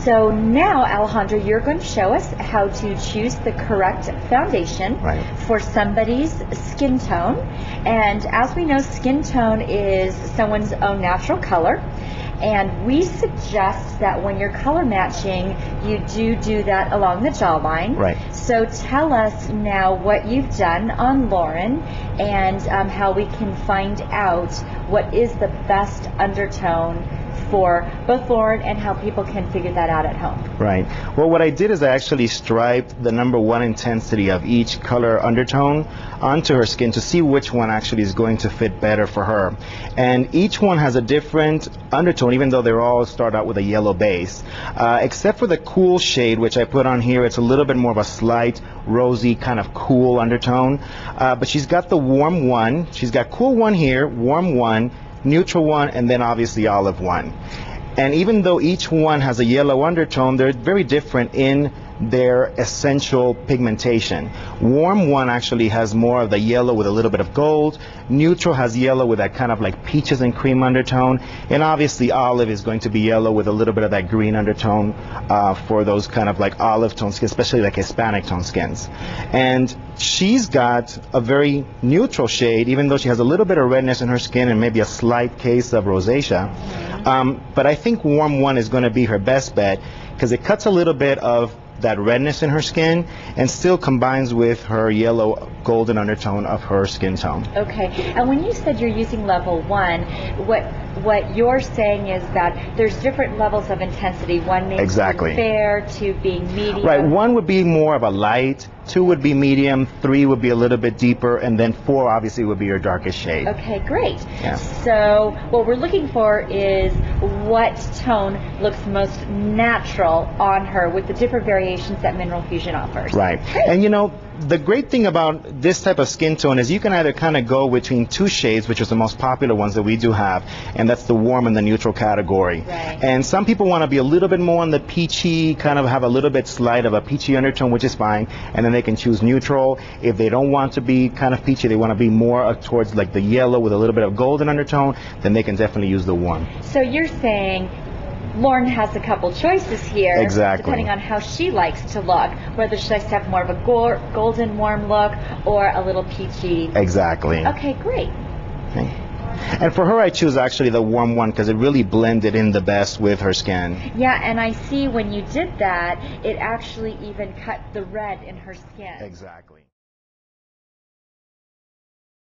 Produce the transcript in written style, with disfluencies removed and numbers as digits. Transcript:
So now, Alejandro, you're going to show us how to choose the correct foundation for somebody's skin tone. And as we know, skin tone is someone's own natural color. And we suggest that when you're color matching, you do that along the jawline. Right. So tell us now what you've done on Lauren and how we can find out what is the best undertone for both Lauren and how people can figure that out at home. Right. Well, what I did is I actually striped the number one intensity of each color undertone onto her skin to see which one actually is going to fit better for her. And each one has a different undertone, even though they all start out with a yellow base. Except for the cool shade, which I put on here, it's a little bit more of a slight rosy kind of cool undertone. But she's got the warm one. She's got cool one here, warm one, neutral one, and then obviously olive one. And even though each one has a yellow undertone, they're very different in their essential pigmentation. Warm one actually has more of the yellow with a little bit of gold. Neutral has yellow with that kind of like peaches and cream undertone. And obviously olive is going to be yellow with a little bit of that green undertone for those kind of like olive tone skins, especially like Hispanic tone skins. And she's got a very neutral shade, even though she has a little bit of redness in her skin and maybe a slight case of rosacea. But I think warm one is going to be her best bet because it cuts a little bit of that redness in her skin and still combines with her yellow golden undertone of her skin tone. Okay. And when you said you're using level 1, what you're saying is that there's different levels of intensity. One may be fair, 2 being medium. Right. 1 would be more of a light, 2 would be medium, 3 would be a little bit deeper, and then 4 obviously would be your darkest shade. Okay, great. Yeah. So what we're looking for is what tone looks most natural on her with the different variations that Mineral Fusion offers. Right. Great. And you know, the great thing about this type of skin tone is you can either kind of go between 2 shades, which is the most popular ones that we do have, and that's the warm and the neutral category. Right. And some people want to be a little bit more on the peachy, kind of have a little bit slight of a peachy undertone, which is fine, and then they can choose neutral. If they don't want to be kind of peachy, they want to be more towards like the yellow with a little bit of golden undertone, then they can definitely use the warm. So you're saying Lauren has a couple choices here, depending on how she likes to look, whether she likes to have more of a golden warm look or a little peachy. Exactly. Okay, great. Okay. And for her, I choose actually the warm one because it really blended in the best with her skin. Yeah, and I see when you did that, it actually even cut the red in her skin. Exactly.